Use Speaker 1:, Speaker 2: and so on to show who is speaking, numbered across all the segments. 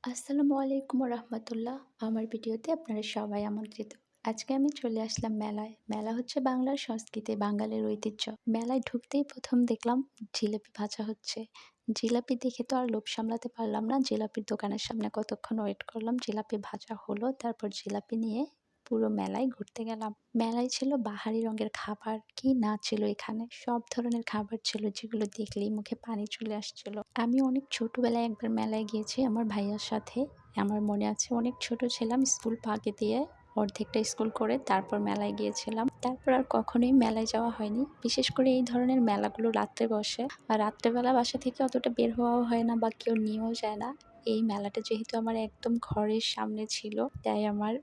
Speaker 1: আসসালামু আলাইকুম রহমতুল্লাহ। আমার ভিডিওতে আপনারা সবাই আমন্ত্রিত। আজকে আমি চলে আসলাম মেলায়। মেলা হচ্ছে বাংলার সংস্কৃতি, বাঙালির ঐতিহ্য। মেলায় ঢুকতেই প্রথম দেখলাম জিলাপি ভাজা হচ্ছে। জিলাপি দেখে তো আর লোভ সামলাতে পারলাম না। জিলাপির দোকানের সামনে কতক্ষণ ওয়েট করলাম। জিলাপি ভাজা হলো, তারপর জিলাপি নিয়ে পুরো মেলায় ঘুরতে গেলাম। মেলায় ছিল বাহারি রঙের খাবার, কি না ছিল এখানে! সব ধরনের খাবার ছিল যেগুলো দেখলেই মুখে পানি চলে আসছিল। আমি অনেক ছোটবেলায় একবার মেলায় গিয়েছি আমার ভাইয়ার সাথে। আমার মনে আছে, অনেক ছোট ছিলাম, স্কুল ফাঁকি দিয়ে অর্ধেকটা স্কুল করে তারপর মেলায় গিয়েছিলাম। তারপর আর কখনোই মেলায় যাওয়া হয়নি। বিশেষ করে এই ধরনের মেলাগুলো রাত্রে বসে, আর রাত্রেবেলা বাসা থেকে অতটা বের হওয়াও হয় না বা কেউ নিয়েও যায় না। এই মেলাটা যেহেতু আমার একদম ঘরের সামনে ছিল, তাই আমার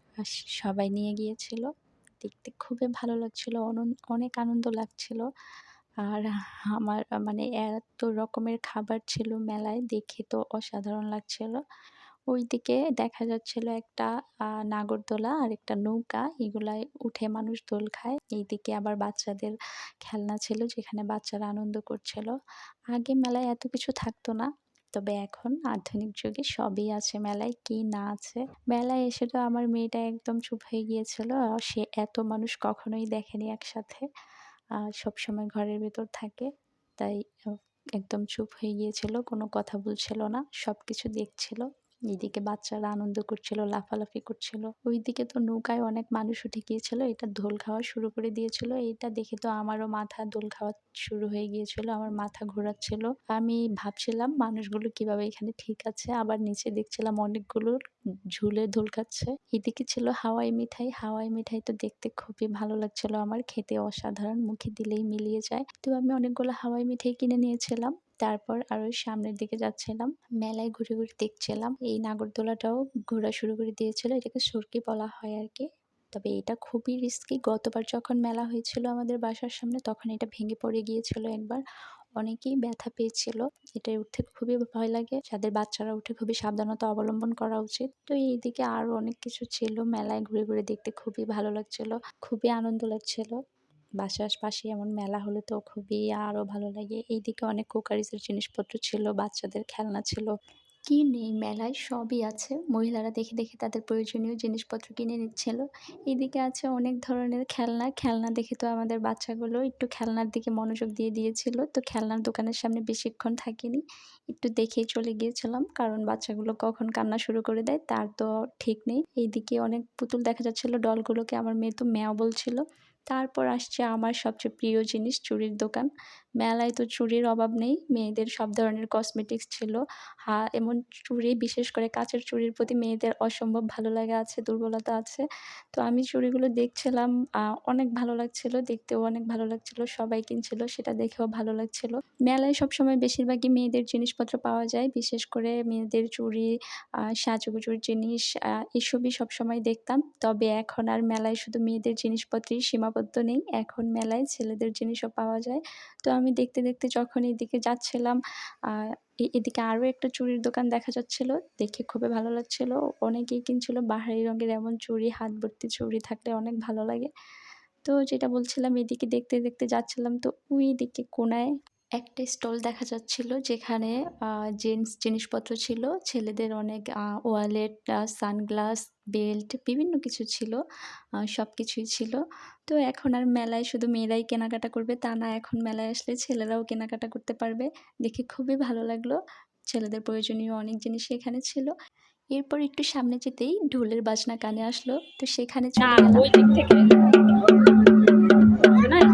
Speaker 1: সবাই নিয়ে গিয়েছিল। দেখতে খুবই ভালো লাগছিল, অনেক আনন্দ লাগছিল। আর আমার মানে এত রকমের খাবার ছিল মেলায়, দেখে তো অসাধারণ লাগছিল। ওইদিকে দেখা যাচ্ছিল একটা নাগরদোলা আর একটা নৌকা, এগুলায় উঠে মানুষ দোল খায়। এইদিকে আবার বাচ্চাদের খেলনা ছিল, যেখানে বাচ্চারা আনন্দ করছিল। আগে মেলায় এত কিছু থাকতো না, তবে এখন আধুনিক যুগে সবই আছে মেলায়, কি না আছে! মেলায় এসে তো আমার মেয়েটা একদম চুপ হয়ে গিয়েছিল। সে এত মানুষ কখনোই দেখেনি একসাথে। সবসময় ঘরের ভেতর থাকে। তাই আ একদম চুপ হয়ে গিয়েছিল। কোনো কথা বলছিল না। সবকিছু দেখছিল। এদিকে বাচ্চারা আনন্দ করছিল, লাফালাফি করছিল। ওইদিকে তো নৌকায় অনেক মানুষ উঠে গিয়েছিল। এটা দোল খাওয়া শুরু করে দিয়েছিল। এইটা দেখে তো আমারও মাথা দোল খাওয়া শুরু হয়ে গিয়েছিল। আমার মাথা ঘোরাচ্ছিল। আমি ভাবছিলাম মানুষগুলো কিভাবে এখানে ঠিক আছে। আবার নিচে দেখছিলাম অনেকগুলো ঝুলে দোল খাচ্ছে। এদিকে ছিল হাওয়াই মিঠাই। হাওয়াই মিঠাই তো দেখতে খুবই ভালো লাগছিল আমার। খেতে অসাধারণ, মুখে দিলেই মিলিয়ে যায়। তো আমি অনেকগুলো হাওয়াই মিঠাই কিনে নিয়েছিলাম। তারপর আরো সামনের দিকে যাচ্ছিলাম। মেলায় ঘুরে, ঘুরে দেখছিলাম। এই নাগরদোলাটাও ঘোরা শুরু করে দিয়েছিল। এটাকে সড়কি বলা হয় আরকি। তবে এটা খুবই রিস্কি। গতবার যখন মেলা হয়েছিল আমাদের বাসার সামনে, তখন এটা ভেঙে পড়ে গিয়েছিল একবার। অনেকেই ব্যথা পেয়েছিল। এটায় উঠতে খুবই ভয় লাগে। যাদের বাচ্চারা উঠে খুবই সাবধানতা অবলম্বন করা উচিত। তো এইদিকে আরো অনেক কিছু ছিল। মেলায় ঘুরে, ঘুরে দেখতে খুবই ভালো লাগছিল। খুবই আনন্দ লাগছিল। বাসার পাশে এমন মেলা হলে তো খুবই আরো ভালো লাগে। এইদিকে অনেক কুকারিজের জিনিসপত্র ছিল, বাচ্চাদের খেলনা ছিল। কি নেই মেলায়! সবই আছে। মহিলারা দেখে, দেখে তাদের প্রয়োজনীয় জিনিসপত্র কিনে নিচ্ছিল। এদিকে আছে অনেক ধরনের খেলনা। খেলনা দেখে তো আমাদের বাচ্চাগুলো একটু খেলনার দিকে মনোযোগ দিয়ে দিয়েছিল। তো খেলনার দোকানের সামনে বেশিক্ষণ থাকিনি। একটু দেখেই চলে গিয়েছিলাম। কারণ বাচ্চাগুলো কখন কান্না শুরু করে দেয় তার তো ঠিক নেই। এইদিকে অনেক পুতুল দেখা যাচ্ছিল। ডলগুলোকে আমার মেয়ে তো ম্যাও বলছিল। তারপর আসছে আমার সবচেয়ে প্রিয় জিনিস, চুড়ির দোকান। মেলায় তো চুড়ির অভাব নেই। মেয়েদের সব ধরনের কসমেটিক্স ছিল। এমন চুড়ি, বিশেষ করে কাঁচের চুড়ির প্রতি মেয়েদের অসম্ভব ভালো লাগা আছে, দুর্বলতা আছে। তো আমি চুড়িগুলো দেখছিলাম, অনেক ভালো লাগছিল, দেখতেও অনেক ভালো লাগছিল। সবাই কিনছিল, সেটা দেখেও ভালো লাগছিল। মেলায় সবসময় বেশিরভাগই মেয়েদের জিনিসপত্র পাওয়া যায়। বিশেষ করে মেয়েদের চুড়ি, সাজুগুজুর জিনিস, এসবই সবসময় দেখতাম। তবে এখন আর মেলায় শুধু মেয়েদের জিনিসপত্রেই সীমাবদ্ধ নেই। এখন মেলায় ছেলেদের জিনিসও পাওয়া যায়। তো আমি দেখতে, দেখতে যখন এদিকে যাচ্ছিলাম, আ এদিকে আরো একটা চুড়ির দোকান দেখা যাচ্ছিল। দেখে খুবই ভালো লাগছিল। অনেকেই কিনছিল বাহারি রঙের এমন চুড়ি, হাত ভর্তি চুড়ি থাকলে অনেক ভালো লাগে। তো যেটা বলছিলাম, এদিকে দেখতে, দেখতে যাচ্ছিলাম, তো ওইদিকে কোণায় একটা স্টল দেখা যাচ্ছিল, যেখানে আ জেন্টস জিনিসপত্র ছিল। ছেলেদের অনেক ওয়ালেট, সানগ্লাস, বেল্ট, বিভিন্ন কিছু ছিল। সবকিছুই ছিল। তো এখন আর মেলায় শুধু মেয়েরাই কেনাকাটা করবে তা না, এখন মেলায় আসলে ছেলেরাও কেনাকাটা করতে পারবে। দেখে খুবই ভালো লাগলো। ছেলেদের প্রয়োজনীয় অনেক জিনিসই এখানে ছিল। এরপর একটু সামনে যেতেই ঢোলের বাজনা কানে আসলো। তো সেখানে
Speaker 2: না,
Speaker 1: চলে গেলাম।
Speaker 2: ওই দিক থেকে শোনায়?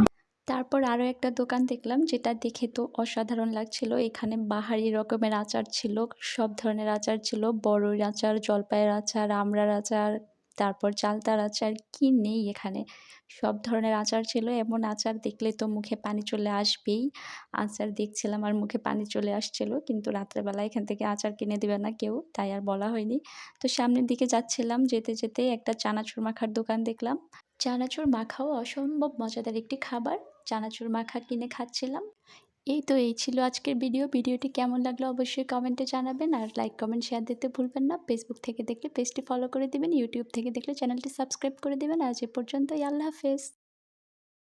Speaker 1: তারপর আরো একটা দোকান দেখলাম, যেটা দেখে তো অসাধারণ লাগছিল। এখানে বাহারি রকমের আচার ছিল। সব ধরনের আচার ছিল। বড়ইর আচার, জলপাইয়ের আচার, আমড়ার আচার, তারপর চালতার আচার, কি নেই এখানে! সব ধরনের আচার ছিল। এমন আচার দেখলে তো মুখে পানি চলে আসবেই। আচার দেখছিলাম আর মুখে পানি চলে আসছিল। কিন্তু রাত্রেবেলা এখান থেকে আচার কিনে দিবে না কেউ, তাই আর বলা হয়নি। তো সামনের দিকে যাচ্ছিলাম। যেতে, যেতে একটা চানাচুর মাখার দোকান দেখলাম। চানাচুর মাখাও অসম্ভব মজাদার একটি খাবার। চানাচুর মাখা কিনে খাচ্ছিলাম। এই ছিল আজকের ভিডিও। ভিডিওটি কেমন লাগলো অবশ্যই কমেন্টে জানাবেন। আর লাইক, কমেন্ট, শেয়ার দিতে ভুলবেন না। ফেসবুক থেকে দেখলে পেজটি ফলো করে দিবেন। ইউটিউব থেকে দেখলে চ্যানেলটি সাবস্ক্রাইব করে দিবেন। আজ এ পর্যন্তই। আল্লাহ হাফেজ।